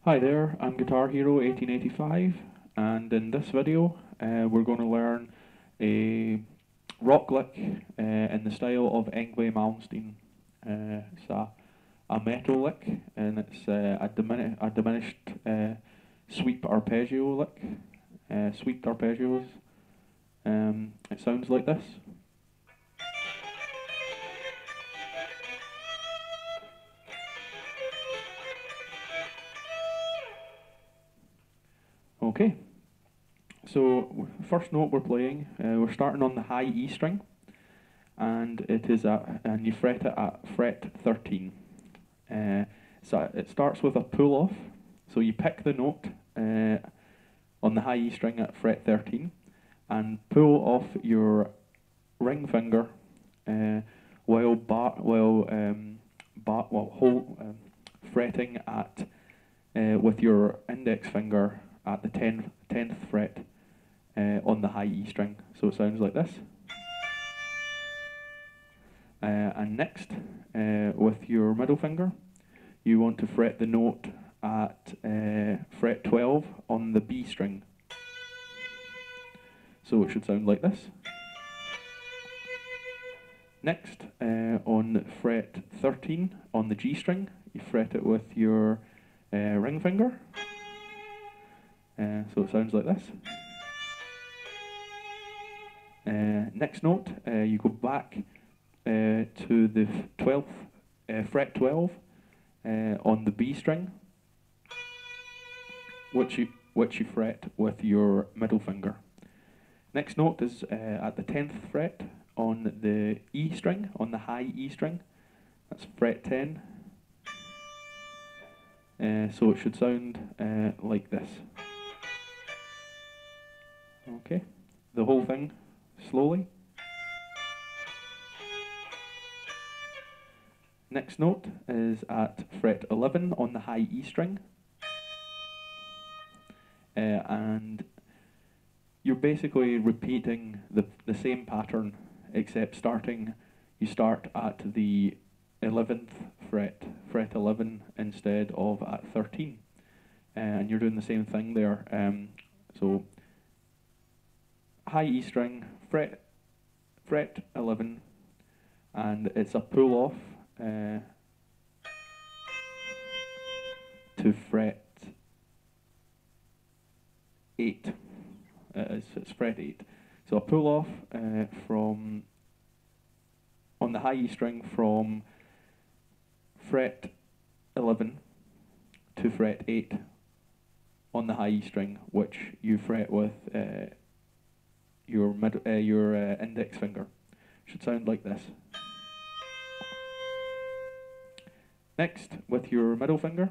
Hi there, I'm Guitar Hero 1885, and in this video we're going to learn a rock lick in the style of Yngwie Malmsteen. It's a metal lick, and it's a diminished sweep arpeggio lick. Sweeped arpeggios. It sounds like this. Okay, so first note we're playing, we're starting on the high E string, and you fret it at fret 13. So it starts with a pull off. So you pick the note on the high E string at fret 13 and pull off your ring finger while fretting at with your index finger at the 10th fret on the high E string. So it sounds like this. And next, with your middle finger, you want to fret the note at fret 12 on the B string. So it should sound like this. Next, on fret 13 on the G string, you fret it with your ring finger. So it sounds like this. Next note, you go back to the 12th, fret 12 on the B string, which you fret with your middle finger. Next note is at the 10th fret on the E string, on the high E string. That's fret 10. So it should sound like this. Okay, the whole thing slowly. Next note is at fret 11 on the high E string. And you're basically repeating the same pattern, except you start at the 11th fret, fret 11 instead of at 13. And you're doing the same thing there. So high E string, fret 11, and it's a pull off to fret 8. It's fret 8. So a pull off from on the high E string from fret 11 to fret 8 on the high E string, which you fret with your index finger. Should sound like this. Next, with your middle finger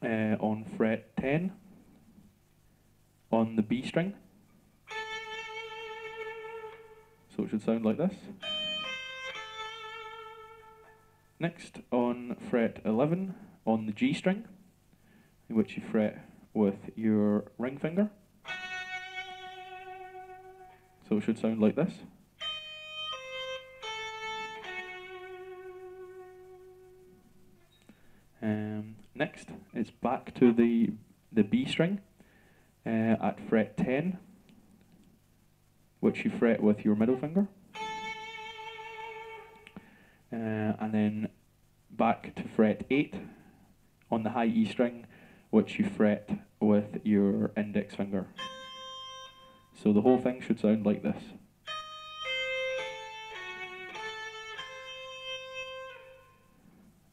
on fret 10 on the B string. So it should sound like this. Next, on fret 11 on the G string, which you fret with your ring finger. So it should sound like this. Next, it's back to the B string at fret 10, which you fret with your middle finger. And then back to fret 8 on the high E string, which you fret with your index finger. So the whole thing should sound like this.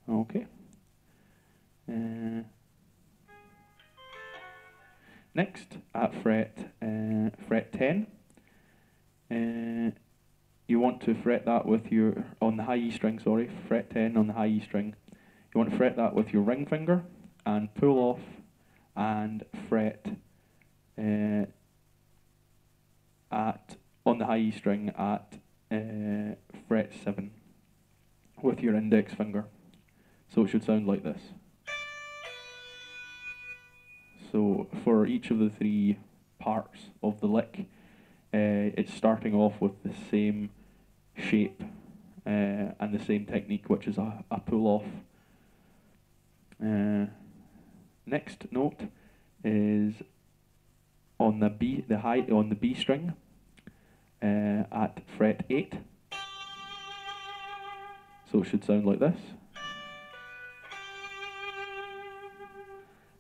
Okay. Next, at fret 10, you want to fret that with your, on the high E string, sorry, fret 10 on the high E string. You want to fret that with your ring finger and pull off and fret on the high E string at fret 7 with your index finger. So it should sound like this. So for each of the three parts of the lick, it's starting off with the same shape and the same technique, which is a pull off. next note is on the B string at fret 8. So it should sound like this.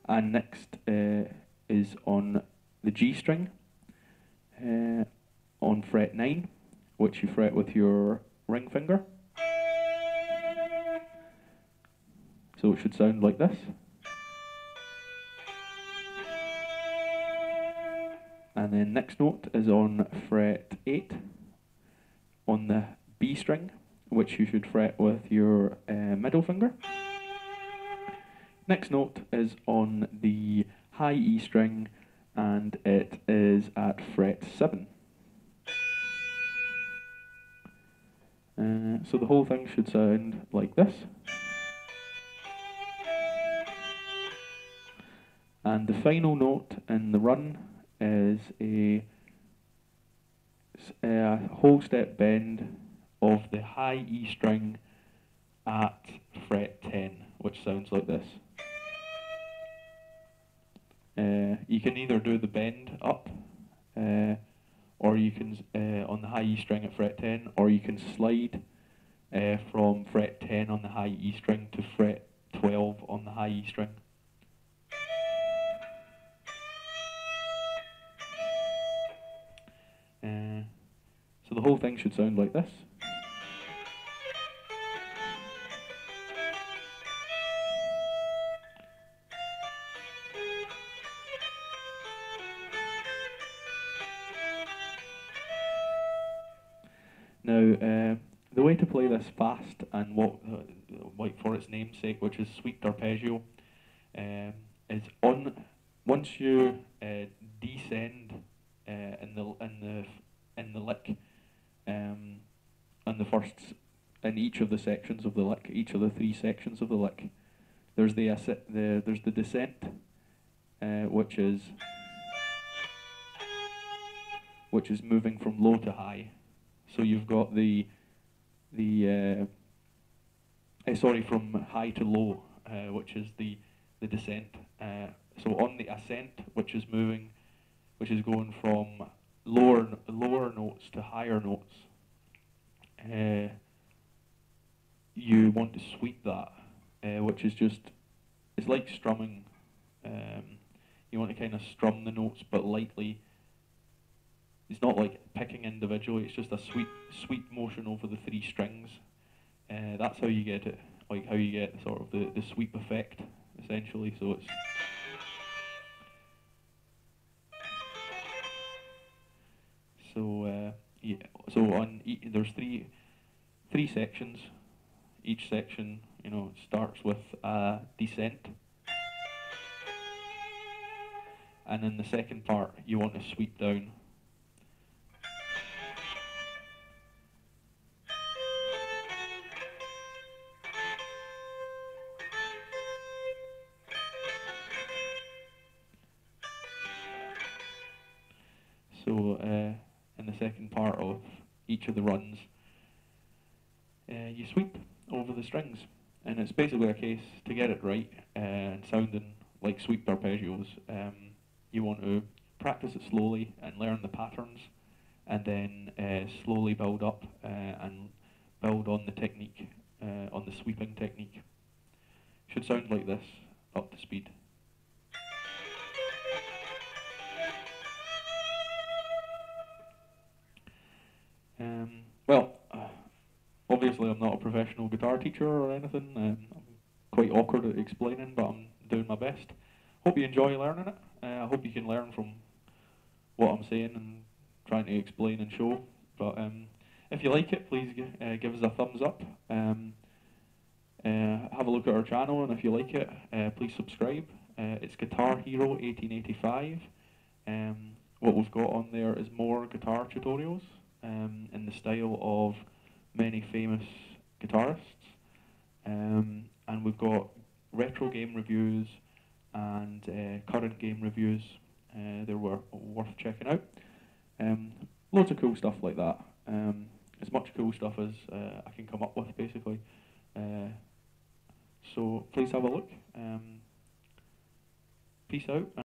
And next is on the G string on fret 9, which you fret with your ring finger. So it should sound like this. And then next note is on fret 8 on the B string, which you should fret with your middle finger. Next note is on the high E string, and it is at fret 7. So the whole thing should sound like this. And the final note in the run is a whole step bend of the high E string at fret 10, which sounds like this. You can either do the bend up, or you can on the high E string at fret 10, or you can slide from fret 10 on the high E string to fret 12 on the high E string. So the whole thing should sound like this. Now, the way to play this fast and like for its namesake, which is sweeped arpeggio, is once you descend in the lick, in each of the sections of the lick, each of the 3 sections of the lick, there's the descent, which is moving from low to high. So you've got from high to low, which is the descent. So on the ascent, which is going from lower notes to higher notes, you want to sweep that, which is it's like strumming. You want to kind of strum the notes, but lightly. It's not like picking individually, it's just a sweep motion over the 3 strings. That's how you get it, like how you get sort of the sweep effect, essentially. So it's yeah. So there's three sections. Each section, starts with a descent, and in the second part, you want to sweep down. So in the second part of each of the runs, you sweep over the strings, and it's basically a case to get it right and sounding like sweeped arpeggios. You want to practice it slowly and learn the patterns, and then slowly build up and build on the technique, on the sweeping technique. Should sound like this, up to speed. Well, obviously I'm not a professional guitar teacher or anything. I'm quite awkward at explaining, but I'm doing my best. Hope you enjoy learning it. I hope you can learn from what I'm saying and trying to explain and show. But if you like it, please give us a thumbs up. Have a look at our channel, and if you like it, please subscribe. It's Guitar Hero 1885. What we've got on there is more guitar tutorials in the style of many famous guitarists, and we've got retro game reviews and current game reviews. They're worth checking out. Loads of cool stuff like that. As much cool stuff as I can come up with, basically. So please have a look. Peace out.